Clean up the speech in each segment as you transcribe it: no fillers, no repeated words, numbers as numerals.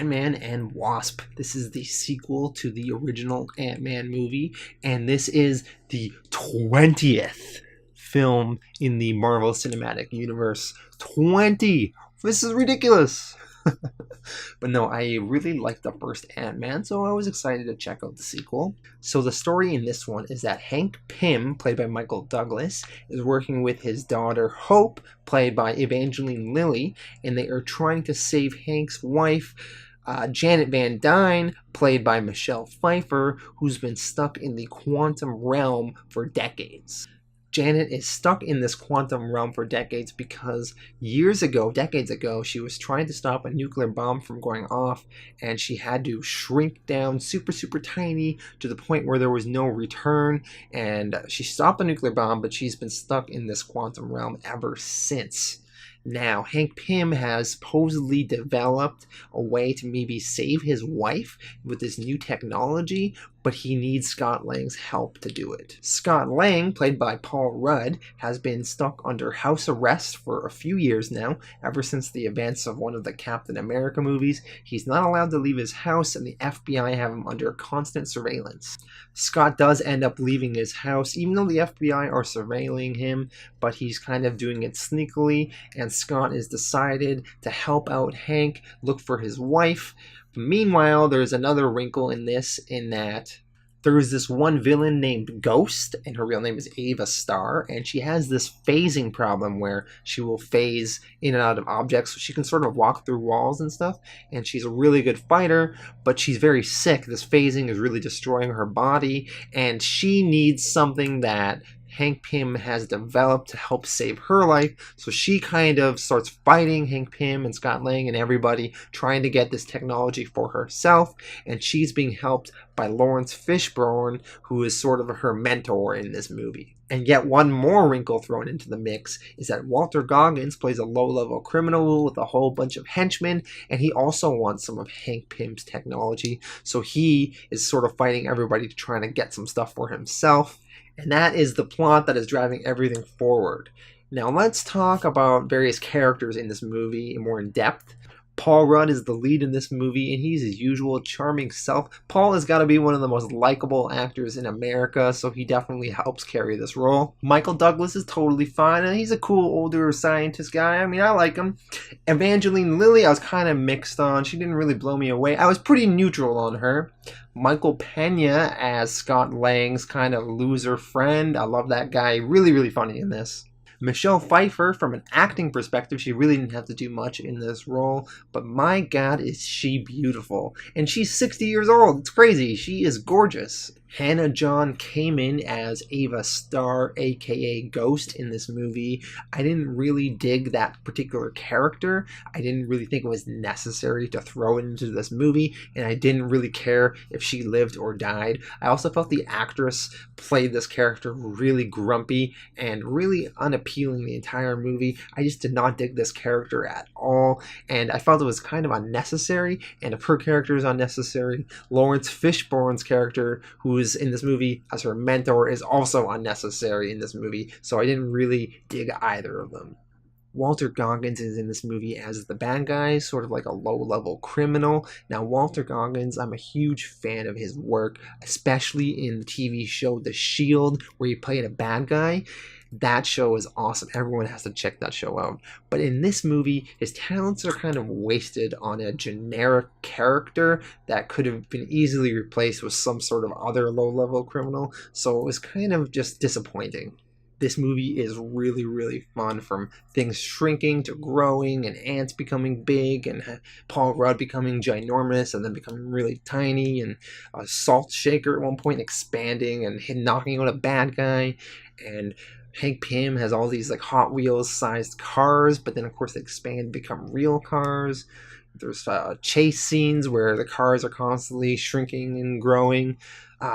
Ant-Man and Wasp. This is the sequel to the original Ant-Man movie, and this is the 20th film in the Marvel Cinematic Universe. 20! This is ridiculous! But no, I really liked the first Ant-Man, so I was excited to check out the sequel. So the story in this one is that Hank Pym, played by Michael Douglas, is working with his daughter Hope, played by Evangeline Lilly, and they are trying to save Hank's wife, Janet Van Dyne, played by Michelle Pfeiffer, who's been stuck in the quantum realm for decades. Janet is stuck in this quantum realm for decades because decades ago, she was trying to stop a nuclear bomb from going off, and she had to shrink down super tiny to the point where there was no return, and she stopped the nuclear bomb, but she's been stuck in this quantum realm ever since. Now, Hank Pym has supposedly developed a way to maybe save his wife with this new technology, but he needs Scott Lang's help to do it. Scott Lang, played by Paul Rudd, has been stuck under house arrest for a few years now, ever since the events of one of the Captain America movies. He's not allowed to leave his house, and the FBI have him under constant surveillance. Scott does end up leaving his house, even though the FBI are surveilling him, but he's kind of doing it sneakily, and Scott is decided to help out Hank look for his wife. Meanwhile, there's another wrinkle in this, in that there is this one villain named Ghost, and her real name is Ava Starr, and she has this phasing problem where she will phase in and out of objects, so she can sort of walk through walls and stuff, and she's a really good fighter, but she's very sick. This phasing is really destroying her body, and she needs something that Hank Pym has developed to help save her life, so she kind of starts fighting Hank Pym and Scott Lang and everybody, trying to get this technology for herself, and she's being helped by Lawrence Fishburne, who is sort of her mentor in this movie. And yet one more wrinkle thrown into the mix is that Walter Goggins plays a low-level criminal with a whole bunch of henchmen, and he also wants some of Hank Pym's technology, so he is sort of fighting everybody to try to get some stuff for himself. And that is the plot that is driving everything forward. Now let's talk about various characters in this movie more in depth. Paul Rudd is the lead in this movie, and he's his usual charming self. Paul has got to be one of the most likable actors in America, so he definitely helps carry this role. Michael Douglas is totally fine, and he's a cool older scientist guy. I mean, I like him. Evangeline Lilly, I was kind of mixed on. She didn't really blow me away. I was pretty neutral on her. Michael Peña as Scott Lang's kind of loser friend. I love that guy. Really funny in this. Michelle Pfeiffer, from an acting perspective, she really didn't have to do much in this role, but my god is she beautiful. And she's 60 years old. It's crazy. She is gorgeous. Hannah John came in as Ava Starr, aka Ghost, in this movie. I didn't really dig that particular character. I didn't really think it was necessary to throw it into this movie, and I didn't really care if she lived or died. I also felt the actress played this character really grumpy and really unappealing the entire movie. I just did not dig this character at all, and I felt it was kind of unnecessary, and if her character is unnecessary, Lawrence Fishburne's character, who is in this movie as her mentor, is also unnecessary in this movie, so I didn't really dig either of them. Walter Goggins is in this movie as the bad guy, sort of like a low-level criminal. Now, Walter Goggins, I'm a huge fan of his work, especially in the TV show The Shield, where he played a bad guy. That show is awesome. Everyone has to check that show out. But in this movie, his talents are kind of wasted on a generic character that could have been easily replaced with some sort of other low-level criminal. So it was kind of just disappointing. This movie is really fun, from things shrinking to growing, and ants becoming big, and Paul Rudd becoming ginormous and then becoming really tiny, and a salt shaker at one point expanding and knocking out a bad guy, and Hank Pym has all these like Hot Wheels sized cars, but then of course they expand and become real cars. There's chase scenes where the cars are constantly shrinking and growing.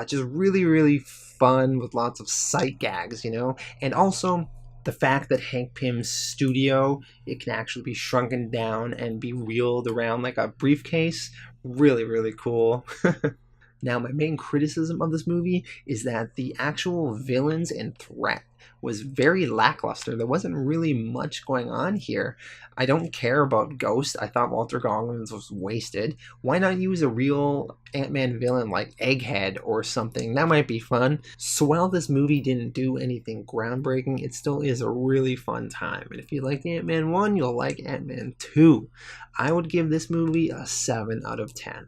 Just really fun with lots of sight gags, you know? And also the fact that Hank Pym's studio, it can actually be shrunken down and be wheeled around like a briefcase. Really cool. Now, my main criticism of this movie is that the actual villains and threat was very lackluster. There wasn't really much going on here. I don't care about Ghost. I thought Walter Goggins was wasted. Why not use a real Ant-Man villain like Egghead or something? That might be fun. So while this movie didn't do anything groundbreaking, it still is a really fun time. And if you liked Ant-Man 1, you'll like Ant-Man 2. I would give this movie a 7 out of 10.